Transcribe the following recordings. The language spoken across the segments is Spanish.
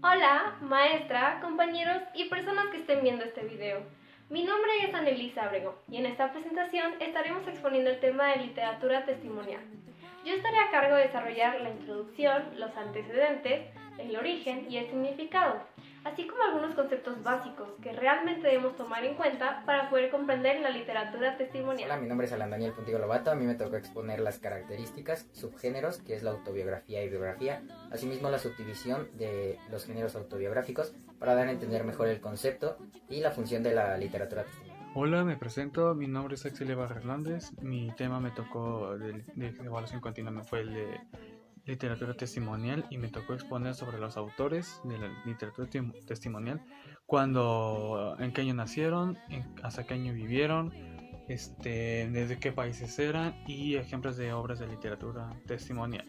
Hola, maestra, compañeros y personas que estén viendo este video. Mi nombre es Anelisa Abrego y en esta presentación estaremos exponiendo el tema de literatura testimonial. Yo estaré a cargo de desarrollar la introducción, los antecedentes, el origen y el significado, así como algunos conceptos básicos que realmente debemos tomar en cuenta para poder comprender la literatura testimonial. Hola, mi nombre es Alan Daniel Puntillo Lobato. A mí me tocó exponer las características, subgéneros, que es la autobiografía y biografía, asimismo la subdivisión de los géneros autobiográficos para dar a entender mejor el concepto y la función de la literatura testimonial. Hola, me presento, mi nombre es Axel Ibarra Hernández, mi tema me tocó de evaluación continua me fue el de literatura testimonial y me tocó exponer sobre los autores de la literatura testimonial, en qué año nacieron, hasta qué año vivieron, desde qué países eran y ejemplos de obras de literatura testimonial.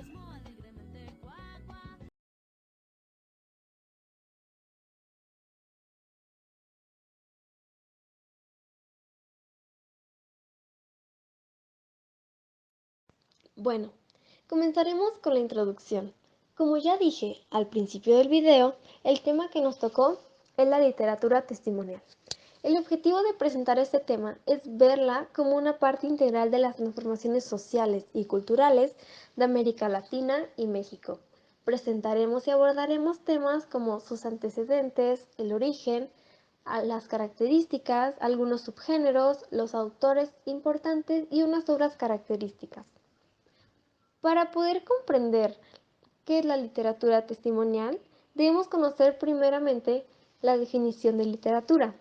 Bueno, comenzaremos con la introducción. Como ya dije al principio del video, el tema que nos tocó es la literatura testimonial. El objetivo de presentar este tema es verla como una parte integral de las transformaciones sociales y culturales de América Latina y México. Presentaremos y abordaremos temas como sus antecedentes, el origen, las características, algunos subgéneros, los autores importantes y unas obras características. Para poder comprender qué es la literatura testimonial, debemos conocer primeramente la definición de literatura,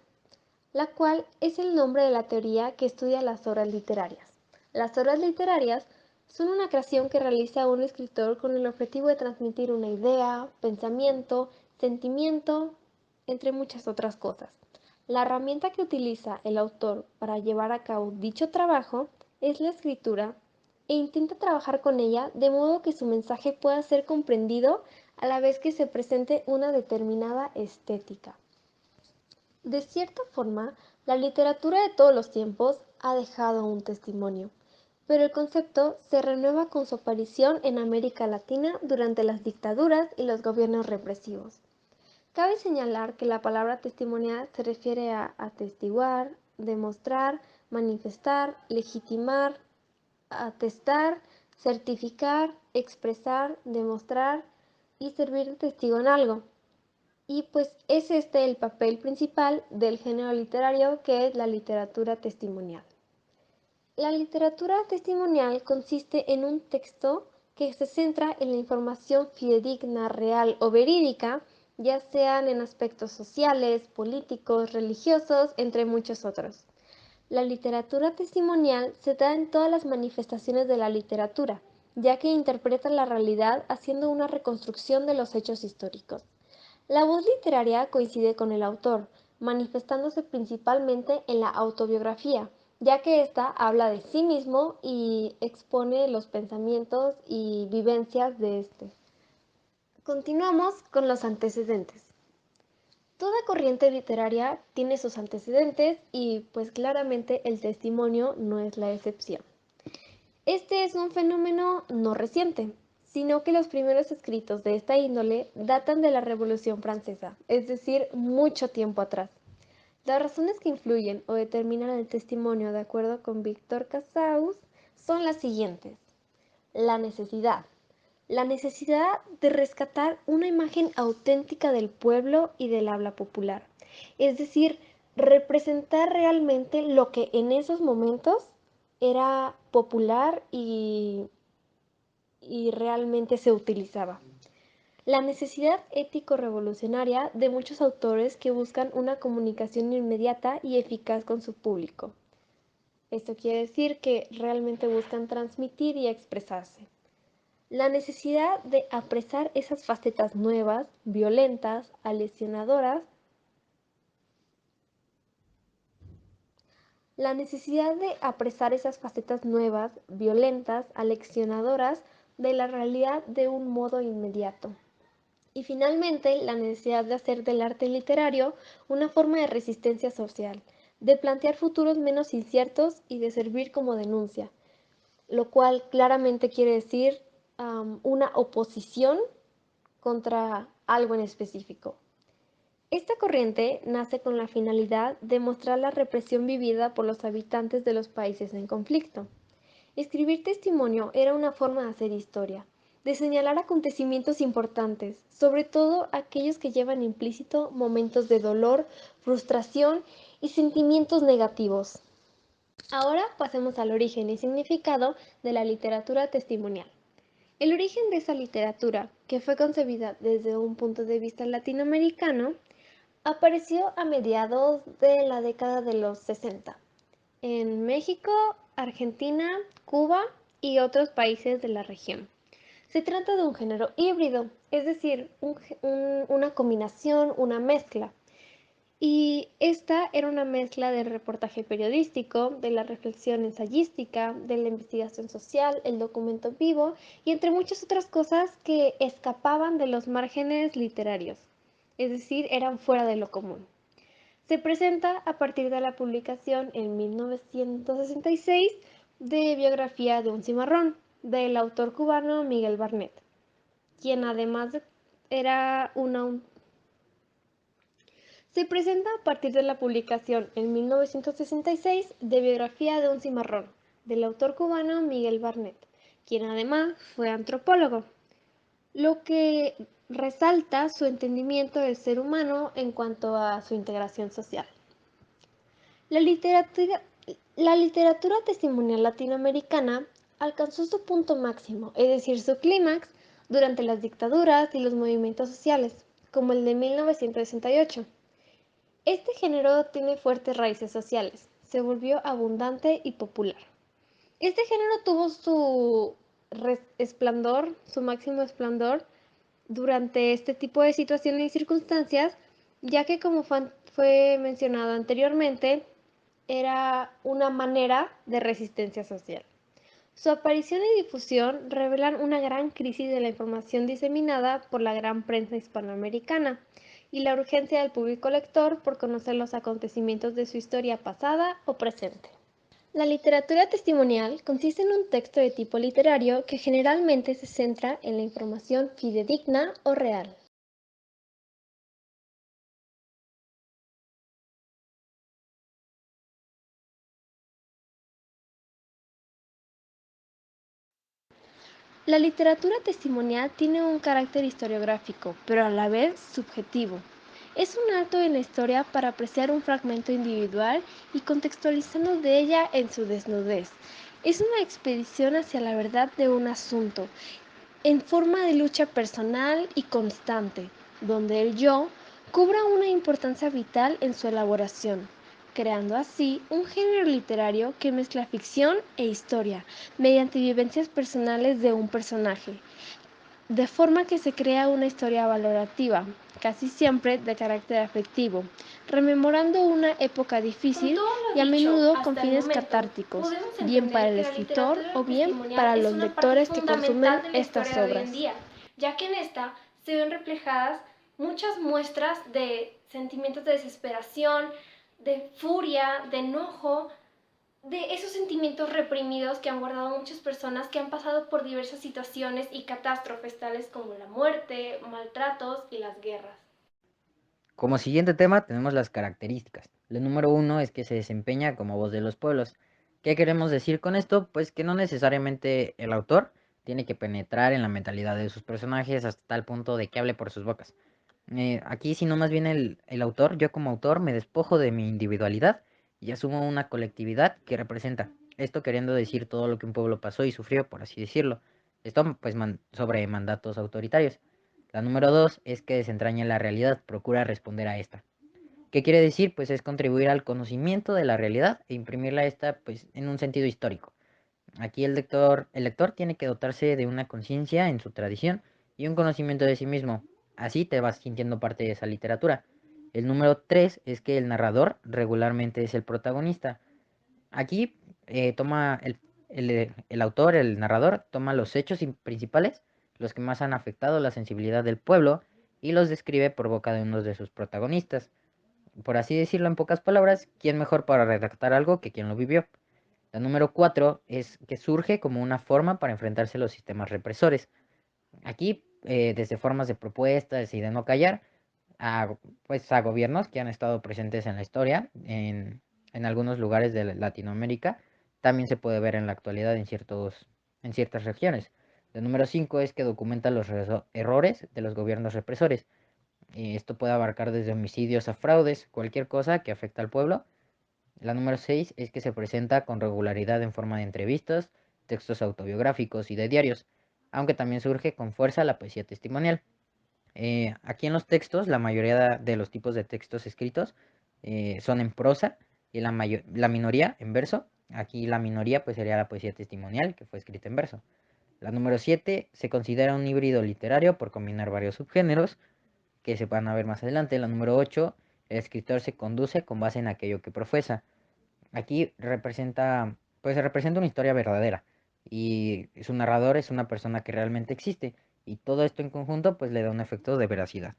la cual es el nombre de la teoría que estudia las obras literarias. Las obras literarias son una creación que realiza un escritor con el objetivo de transmitir una idea, pensamiento, sentimiento, entre muchas otras cosas. La herramienta que utiliza el autor para llevar a cabo dicho trabajo es la escritura e intenta trabajar con ella de modo que su mensaje pueda ser comprendido a la vez que se presente una determinada estética. De cierta forma, la literatura de todos los tiempos ha dejado un testimonio, pero el concepto se renueva con su aparición en América Latina durante las dictaduras y los gobiernos represivos. Cabe señalar que la palabra testimonial se refiere a atestiguar, demostrar, manifestar, legitimar, atestar, certificar, expresar, demostrar y servir de testigo en algo. Y pues es este el papel principal del género literario que es la literatura testimonial. La literatura testimonial consiste en un texto que se centra en la información fidedigna, real o verídica, ya sean en aspectos sociales, políticos, religiosos, entre muchos otros. La literatura testimonial se da en todas las manifestaciones de la literatura, ya que interpreta la realidad haciendo una reconstrucción de los hechos históricos. La voz literaria coincide con el autor, manifestándose principalmente en la autobiografía, ya que ésta habla de sí mismo y expone los pensamientos y vivencias de éste. Continuamos con los antecedentes. Toda corriente literaria tiene sus antecedentes y pues claramente el testimonio no es la excepción. Este es un fenómeno no reciente, sino que los primeros escritos de esta índole datan de la Revolución Francesa, es decir, mucho tiempo atrás. Las razones que influyen o determinan el testimonio de acuerdo con Víctor Cassaus son las siguientes. La necesidad. La necesidad de rescatar una imagen auténtica del pueblo y del habla popular. Es decir, representar realmente lo que en esos momentos era popular y realmente se utilizaba. La necesidad ético-revolucionaria de muchos autores que buscan una comunicación inmediata y eficaz con su público. Esto quiere decir que realmente buscan transmitir y expresarse. La necesidad de apresar esas facetas nuevas, violentas, aleccionadoras. La necesidad de apresar esas facetas nuevas, violentas, aleccionadoras de la realidad de un modo inmediato. Y finalmente, la necesidad de hacer del arte literario una forma de resistencia social, de plantear futuros menos inciertos y de servir como denuncia, lo cual claramente quiere decir una oposición contra algo en específico. Esta corriente nace con la finalidad de mostrar la represión vivida por los habitantes de los países en conflicto. Escribir testimonio era una forma de hacer historia, de señalar acontecimientos importantes, sobre todo aquellos que llevan implícito momentos de dolor, frustración y sentimientos negativos. Ahora pasemos al origen y significado de la literatura testimonial. El origen de esa literatura, que fue concebida desde un punto de vista latinoamericano, apareció a mediados de la década de los 60 en México, Argentina, Cuba y otros países de la región. Se trata de un género híbrido, es decir, una combinación, una mezcla. Y esta era una mezcla del reportaje periodístico, de la reflexión ensayística, de la investigación social, el documento vivo y entre muchas otras cosas que escapaban de los márgenes literarios, es decir, eran fuera de lo común. Se presenta a partir de la publicación en 1966 de Biografía de un cimarrón, del autor cubano Miguel Barnet, quien además era Se presenta a partir de la publicación en 1966 de Biografía de un cimarrón, del autor cubano Miguel Barnet, quien además fue antropólogo, lo que resalta su entendimiento del ser humano en cuanto a su integración social. La literatura, la literatura testimonial latinoamericana alcanzó su punto máximo, es decir, su clímax, durante las dictaduras y los movimientos sociales, como el de 1968. Este género tiene fuertes raíces sociales, se volvió abundante y popular. Este género tuvo su esplendor, su máximo esplendor, durante este tipo de situaciones y circunstancias, ya que como fue mencionado anteriormente, era una manera de resistencia social. Su aparición y difusión revelan una gran crisis de la información diseminada por la gran prensa hispanoamericana y la urgencia del público lector por conocer los acontecimientos de su historia pasada o presente. La literatura testimonial consiste en un texto de tipo literario que generalmente se centra en la información fidedigna o real. La literatura testimonial tiene un carácter historiográfico, pero a la vez subjetivo. Es un alto en la historia para apreciar un fragmento individual y contextualizarnos de ella en su desnudez. Es una expedición hacia la verdad de un asunto, en forma de lucha personal y constante, donde el yo cobra una importancia vital en su elaboración, creando así un género literario que mezcla ficción e historia mediante vivencias personales de un personaje, de forma que se crea una historia valorativa, casi siempre de carácter afectivo, rememorando una época difícil y a menudo con fines catárticos, bien para el escritor o bien para los lectores que consumen estas obras. Ya que en esta se ven reflejadas muchas muestras de sentimientos de desesperación, de furia, de enojo, de esos sentimientos reprimidos que han guardado muchas personas que han pasado por diversas situaciones y catástrofes tales como la muerte, maltratos y las guerras. Como siguiente tema tenemos las características. El número 1 es que se desempeña como voz de los pueblos. ¿Qué queremos decir con esto? Pues que no necesariamente el autor tiene que penetrar en la mentalidad de sus personajes hasta tal punto de que hable por sus bocas. Aquí, sino más bien el autor, yo como autor me despojo de mi individualidad y asumo una colectividad que representa. Esto queriendo decir todo lo que un pueblo pasó y sufrió, por así decirlo. Esto pues sobre mandatos autoritarios. La número 2 es que desentraña la realidad, procura responder a esta. ¿Qué quiere decir? Pues es contribuir al conocimiento de la realidad e imprimirla a esta pues en un sentido histórico. Aquí el lector tiene que dotarse de una conciencia en su tradición y un conocimiento de sí mismo. Así te vas sintiendo parte de esa literatura. El número 3 es que el narrador regularmente es el protagonista. Aquí toma el autor, el narrador, toma los hechos principales, los que más han afectado la sensibilidad del pueblo, y los describe por boca de uno de sus protagonistas. Por así decirlo en pocas palabras, ¿quién mejor para redactar algo que quien lo vivió? La número 4 es que surge como una forma para enfrentarse a los sistemas represores. Aquí desde formas de propuestas y de no callar, pues a gobiernos que han estado presentes en la historia, en algunos lugares de Latinoamérica, también se puede ver en la actualidad en ciertas regiones. El número 5 es que documenta los errores de los gobiernos represores. Esto puede abarcar desde homicidios a fraudes, cualquier cosa que afecte al pueblo. La número 6 es que se presenta con regularidad en forma de entrevistas, textos autobiográficos y de diarios, aunque también surge con fuerza la poesía testimonial. Aquí en los textos, la mayoría de los tipos de textos escritos son en prosa y la minoría en verso. Aquí la minoría pues sería la poesía testimonial, que fue escrita en verso. La número 7 se considera un híbrido literario por combinar varios subgéneros que se van a ver más adelante. La número 8, el escritor se conduce con base en aquello que profesa. Aquí pues se representa una historia verdadera y su narrador es una persona que realmente existe y todo esto en conjunto pues le da un efecto de veracidad.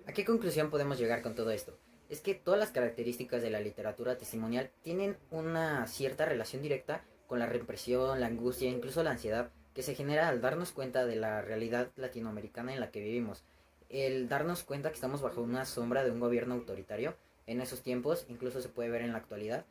¿A qué conclusión podemos llegar con todo esto? Es que todas las características de la literatura testimonial tienen una cierta relación directa con la represión, la angustia, incluso la ansiedad que se genera al darnos cuenta de la realidad latinoamericana en la que vivimos. El darnos cuenta que estamos bajo una sombra de un gobierno autoritario en esos tiempos, incluso se puede ver en la actualidad.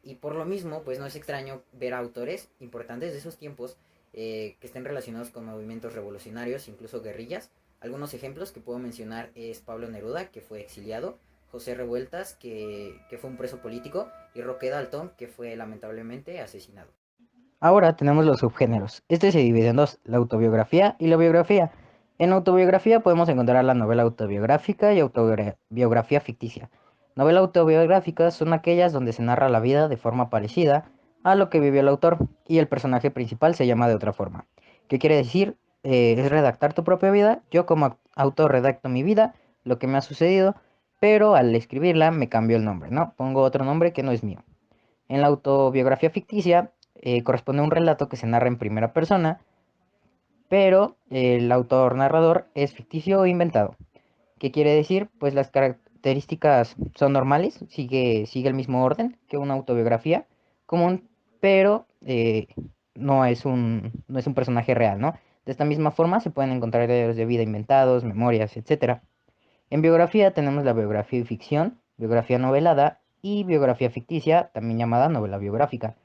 Y por lo mismo, pues no es extraño ver a autores importantes de esos tiempos que estén relacionados con movimientos revolucionarios, incluso guerrillas. Algunos ejemplos que puedo mencionar es Pablo Neruda, que fue exiliado, José Revueltas, que fue un preso político, y Roque Dalton, que fue lamentablemente asesinado. Ahora tenemos los subgéneros. Este se divide en dos, la autobiografía y la biografía. En la autobiografía podemos encontrar la novela autobiográfica y autobiografía ficticia. Novela autobiográficas son aquellas donde se narra la vida de forma parecida a lo que vivió el autor y el personaje principal se llama de otra forma. ¿Qué quiere decir? Es redactar tu propia vida. Yo como autor redacto mi vida, lo que me ha sucedido, pero al escribirla me cambio el nombre, ¿no? Pongo otro nombre que no es mío. En la autobiografía ficticia corresponde a un relato que se narra en primera persona, pero el autor narrador es ficticio o inventado. ¿Qué quiere decir? Pues las características son normales, sigue el mismo orden que una autobiografía común, pero no es un personaje real, ¿no? De esta misma forma se pueden encontrar diarios de vida inventados, memorias, etcétera. En biografía tenemos la biografía y ficción, biografía novelada y biografía ficticia, también llamada novela biográfica.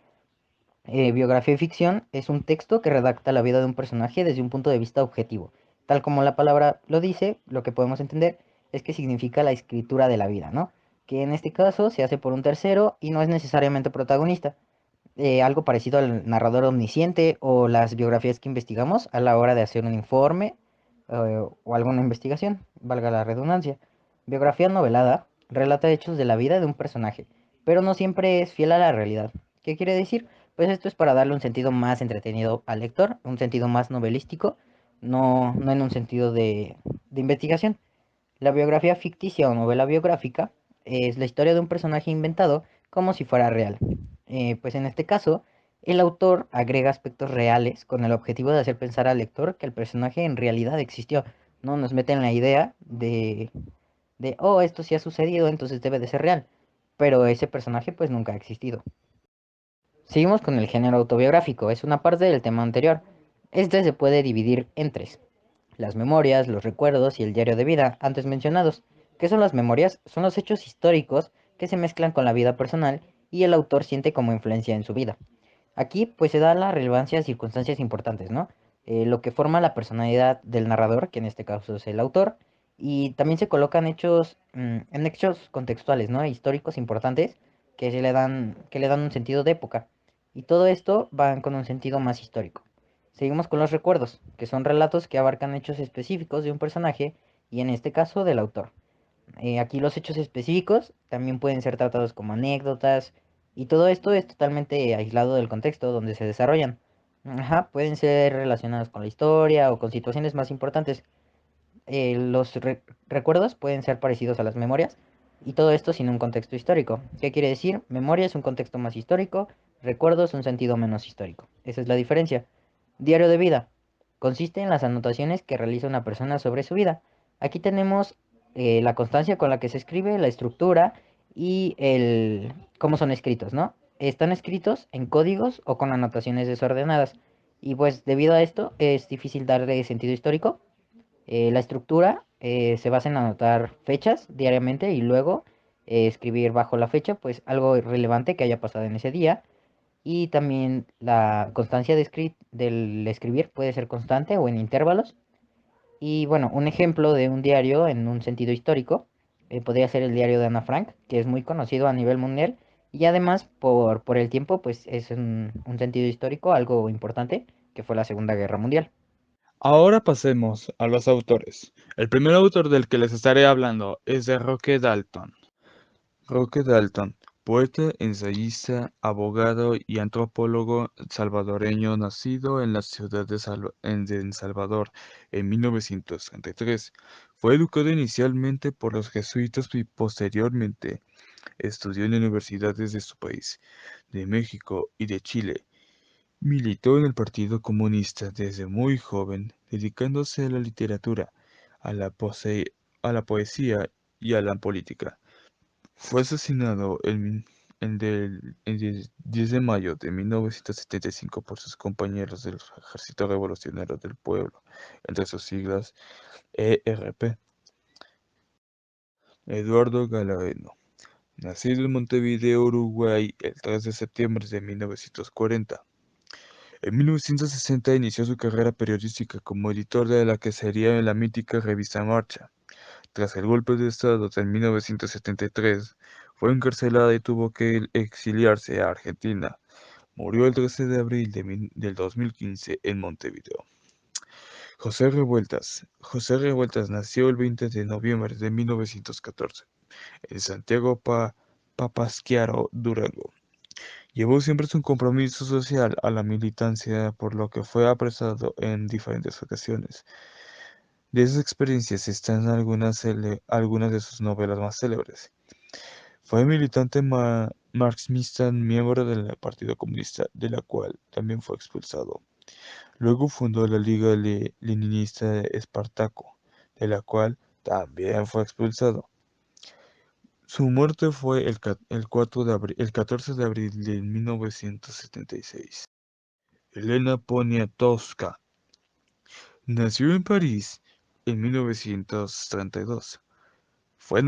Biografía y ficción es un texto que redacta la vida de un personaje desde un punto de vista objetivo. Tal como la palabra lo dice, lo que podemos entender es que significa la escritura de la vida, ¿no? Que en este caso se hace por un tercero y no es necesariamente protagonista. Algo parecido al narrador omnisciente o las biografías que investigamos a la hora de hacer un informe o alguna investigación, valga la redundancia. Biografía novelada relata hechos de la vida de un personaje, pero no siempre es fiel a la realidad. ¿Qué quiere decir? Pues esto es para darle un sentido más entretenido al lector, un sentido más novelístico, no en un sentido de investigación. La biografía ficticia o novela biográfica es la historia de un personaje inventado como si fuera real. Pues en este caso, el autor agrega aspectos reales con el objetivo de hacer pensar al lector que el personaje en realidad existió. No nos meten la idea oh, esto sí ha sucedido, entonces debe de ser real. Pero ese personaje pues nunca ha existido. Seguimos con el género autobiográfico, es una parte del tema anterior. Este se puede dividir en tres: las memorias, los recuerdos y el diario de vida, antes mencionados. ¿Qué son las memorias? Son los hechos históricos que se mezclan con la vida personal y el autor siente como influencia en su vida. Aquí pues se da la relevancia a circunstancias importantes, ¿no? Lo que forma la personalidad del narrador, que en este caso es el autor, y también se colocan en hechos contextuales, ¿no? Históricos importantes que le dan un sentido de época. Y todo esto va con un sentido más histórico. Seguimos con los recuerdos, que son relatos que abarcan hechos específicos de un personaje y en este caso del autor. Aquí los hechos específicos también pueden ser tratados como anécdotas y todo esto es totalmente aislado del contexto donde se desarrollan. Ajá, pueden ser relacionados con la historia o con situaciones más importantes. Recuerdos pueden ser parecidos a las memorias y todo esto sin un contexto histórico. ¿Qué quiere decir? Memoria es un contexto más histórico, recuerdos un sentido menos histórico. Esa es la diferencia. Diario de vida. Consiste en las anotaciones que realiza una persona sobre su vida. Aquí tenemos la constancia con la que se escribe, la estructura y cómo son escritos, ¿no? Están escritos en códigos o con anotaciones desordenadas. Y pues debido a esto es difícil darle sentido histórico. La estructura se basa en anotar fechas diariamente y luego escribir bajo la fecha pues algo relevante que haya pasado en ese día. Y también la constancia del escribir puede ser constante o en intervalos. Y bueno, un ejemplo de un diario en un sentido histórico podría ser el diario de Ana Frank, que es muy conocido a nivel mundial y además por el tiempo, pues es un sentido histórico algo importante, que fue la Segunda Guerra Mundial. Ahora pasemos a los autores. El primer autor del que les estaré hablando es de Roque Dalton. Roque Dalton, poeta, ensayista, abogado y antropólogo salvadoreño, nacido en la ciudad de El Salvador en 1933. Fue educado inicialmente por los jesuitas y posteriormente estudió en universidades de su país, de México y de Chile. Militó en el Partido Comunista desde muy joven, dedicándose a la literatura, a la, a la poesía y a la política. Fue asesinado el 10 de mayo de 1975 por sus compañeros del Ejército Revolucionario del Pueblo, entre sus siglas ERP. Eduardo Galeano, nacido en Montevideo, Uruguay, el 3 de septiembre de 1940. En 1960 inició su carrera periodística como editor de la que sería la mítica revista Marcha. Tras el golpe de Estado de 1973, fue encarcelada y tuvo que exiliarse a Argentina. Murió el 13 de abril del 2015 en Montevideo. José Revueltas. José Revueltas nació el 20 de noviembre de 1914 en Santiago Papasquiaro, Durango. Llevó siempre su compromiso social a la militancia, por lo que fue apresado en diferentes ocasiones. De esas experiencias están algunas de sus novelas más célebres. Fue militante marxista, miembro del Partido Comunista, de la cual también fue expulsado. Luego fundó la Liga Leninista Espartaco, de la cual también fue expulsado. Su muerte fue el 14 de abril de 1976. Elena Poniatowska nació en París en 1932. Fue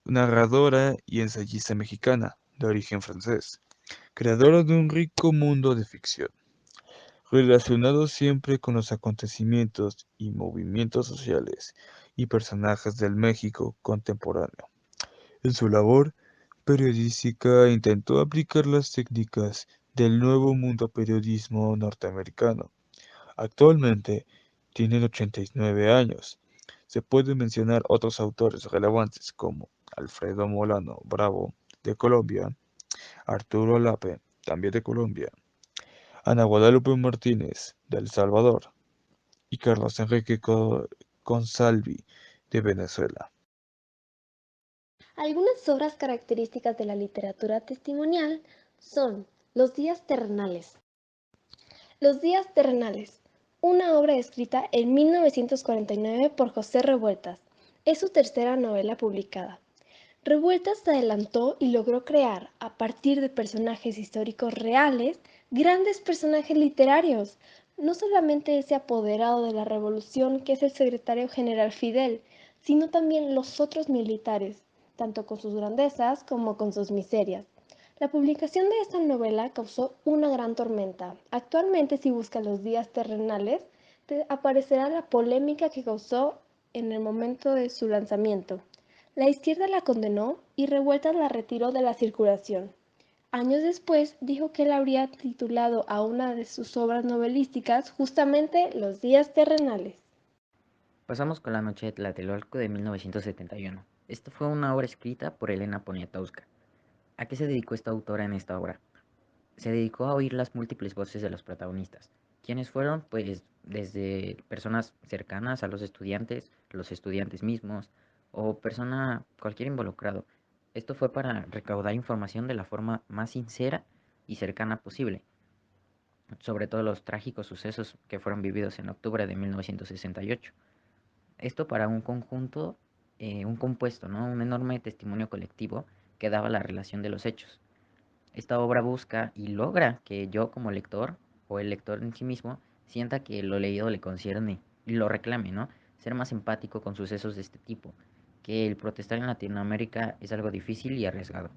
narradora y ensayista mexicana, de origen francés, creadora de un rico mundo de ficción, relacionado siempre con los acontecimientos y movimientos sociales y personajes del México contemporáneo. En su labor periodística intentó aplicar las técnicas del nuevo mundo periodismo norteamericano. Actualmente tiene 89 años. Se pueden mencionar otros autores relevantes como Alfredo Molano Bravo, de Colombia; Arturo Lape, también de Colombia; Ana Guadalupe Martínez, de El Salvador; y Carlos Enrique Consalvi, de Venezuela. Algunas obras características de la literatura testimonial son Los días terrenales. Los días terrenales, una obra escrita en 1949 por José Revueltas. Es su tercera novela publicada. Revueltas se adelantó y logró crear, a partir de personajes históricos reales, grandes personajes literarios. No solamente ese apoderado de la revolución que es el secretario general Fidel, sino también los otros militares, tanto con sus grandezas como con sus miserias. La publicación de esta novela causó una gran tormenta. Actualmente, si buscas Los días terrenales, te aparecerá la polémica que causó en el momento de su lanzamiento. La izquierda la condenó y Revueltas la retiró de la circulación. Años después dijo que él habría titulado a una de sus obras novelísticas justamente Los días terrenales. Pasamos con La noche de Tlatelolco de 1971. Esta fue una obra escrita por Elena Poniatowska. ¿A qué se dedicó esta autora en esta obra? Se dedicó a oír las múltiples voces de los protagonistas. ¿Quiénes fueron? Pues desde personas cercanas a los estudiantes mismos o cualquier involucrado. Esto fue para recaudar información de la forma más sincera y cercana posible, sobre todo los trágicos sucesos que fueron vividos en octubre de 1968. Esto para un compuesto, ¿no? Un enorme testimonio colectivo que daba la relación de los hechos. Esta obra busca y logra que yo como lector o el lector en sí mismo sienta que lo leído le concierne y lo reclame, ¿no? Ser más empático con sucesos de este tipo, que el protestar en Latinoamérica es algo difícil y arriesgado.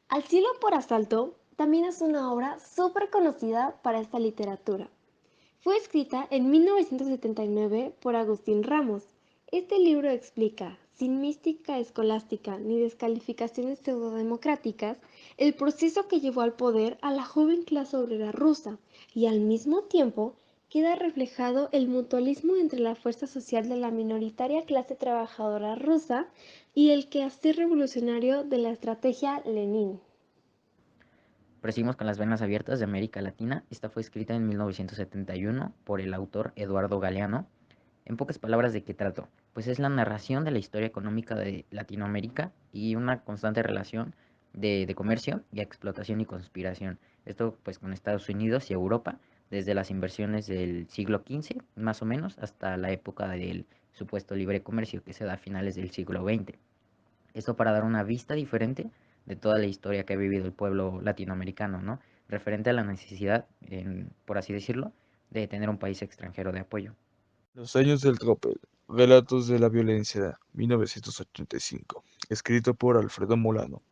Al cielo por asalto también es una obra súper conocida para esta literatura. Fue escrita en 1979 por Agustín Ramos. Este libro explica, sin mística escolástica ni descalificaciones pseudodemocráticas, el proceso que llevó al poder a la joven clase obrera rusa y al mismo tiempo queda reflejado el mutualismo entre la fuerza social de la minoritaria clase trabajadora rusa y el quehacer revolucionario de la estrategia Lenin. Proseguimos con Las venas abiertas de América Latina. Esta fue escrita en 1971 por el autor Eduardo Galeano. En pocas palabras, ¿de qué trato? Pues es la narración de la historia económica de Latinoamérica y una constante relación de comercio y explotación y conspiración. Esto pues con Estados Unidos y Europa, desde las inversiones del siglo XV, más o menos, hasta la época del supuesto libre comercio que se da a finales del siglo XX. Esto para dar una vista diferente de toda la historia que ha vivido el pueblo latinoamericano, ¿no? Referente a la necesidad, por así decirlo, de tener un país extranjero de apoyo. Los años del tropel. Relatos de la violencia, 1985. Escrito por Alfredo Molano.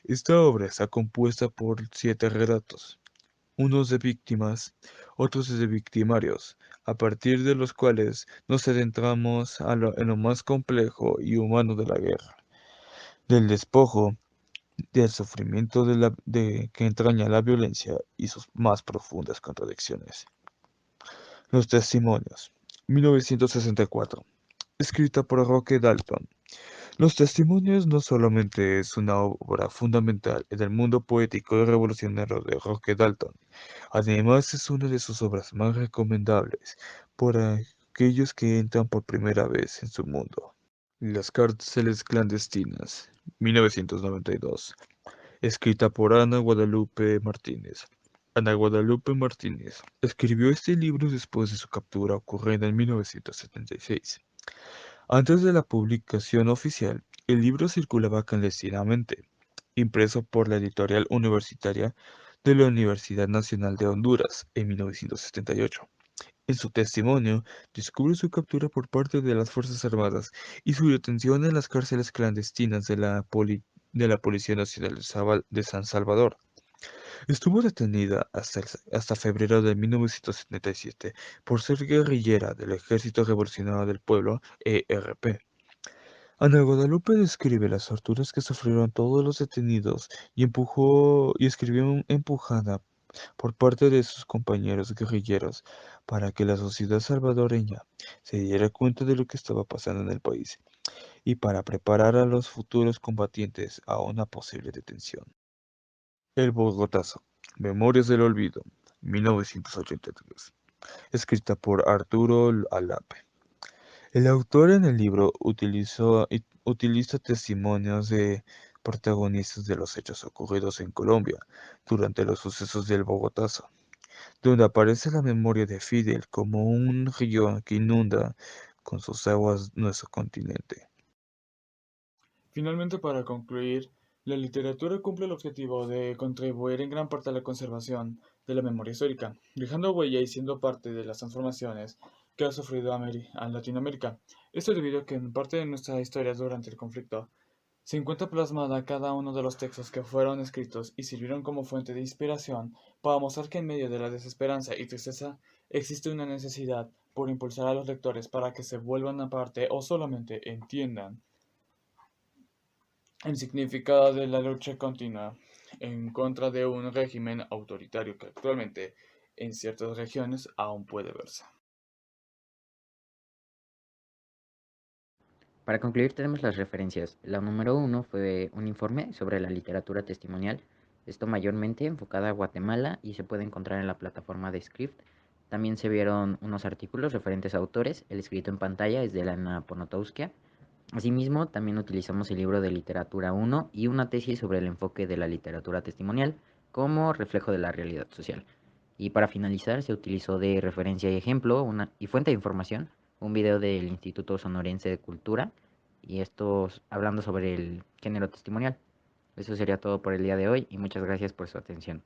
Esta obra está compuesta por 7 relatos, unos de víctimas, otros de victimarios, a partir de los cuales nos adentramos en lo más complejo y humano de la guerra, del despojo, del sufrimiento que entraña la violencia y sus más profundas contradicciones. Los testimonios, 1964. Escrita por Roque Dalton. Los testimonios no solamente es una obra fundamental en el mundo poético y revolucionario de Roque Dalton, además es una de sus obras más recomendables por aquellos que entran por primera vez en su mundo. Las cárceles clandestinas, 1992. Escrita por Ana Guadalupe Martínez. Ana Guadalupe Martínez escribió este libro después de su captura ocurrida en 1976. Antes de la publicación oficial, el libro circulaba clandestinamente, impreso por la editorial universitaria de la Universidad Nacional de Honduras en 1978. En su testimonio, descubre su captura por parte de las Fuerzas Armadas y su detención en las cárceles clandestinas de la Policía Nacional de San Salvador. Estuvo detenida hasta febrero de 1977 por ser guerrillera del Ejército Revolucionario del Pueblo, ERP. Ana Guadalupe describe las torturas que sufrieron todos los detenidos y escribió empujada por parte de sus compañeros guerrilleros para que la sociedad salvadoreña se diera cuenta de lo que estaba pasando en el país y para preparar a los futuros combatientes a una posible detención. El Bogotazo. Memorias del Olvido, 1983. Escrita por Arturo Alape. El autor en el libro utiliza testimonios de protagonistas de los hechos ocurridos en Colombia durante los sucesos del Bogotazo, donde aparece la memoria de Fidel como un río que inunda con sus aguas nuestro continente. Finalmente, para concluir, la literatura cumple el objetivo de contribuir en gran parte a la conservación de la memoria histórica, dejando huella y siendo parte de las transformaciones que ha sufrido a Latinoamérica. Esto debido a que en parte de nuestra historia durante el conflicto se encuentra plasmada cada uno de los textos que fueron escritos y sirvieron como fuente de inspiración para mostrar que en medio de la desesperanza y tristeza existe una necesidad por impulsar a los lectores para que se vuelvan aparte o solamente entiendan el significado de la lucha continua en contra de un régimen autoritario que actualmente en ciertas regiones aún puede verse. Para concluir tenemos las referencias. La número 1 fue un informe sobre la literatura testimonial, esto mayormente enfocada a Guatemala y se puede encontrar en la plataforma de Script. También se vieron unos artículos referentes a autores, el escrito en pantalla es de Elena Poniatowska. Asimismo, también utilizamos el libro de literatura 1 y una tesis sobre el enfoque de la literatura testimonial como reflejo de la realidad social. Y para finalizar, se utilizó de referencia y ejemplo y fuente de información un video del Instituto Sonorense de Cultura y estos hablando sobre el género testimonial. Eso sería todo por el día de hoy y muchas gracias por su atención.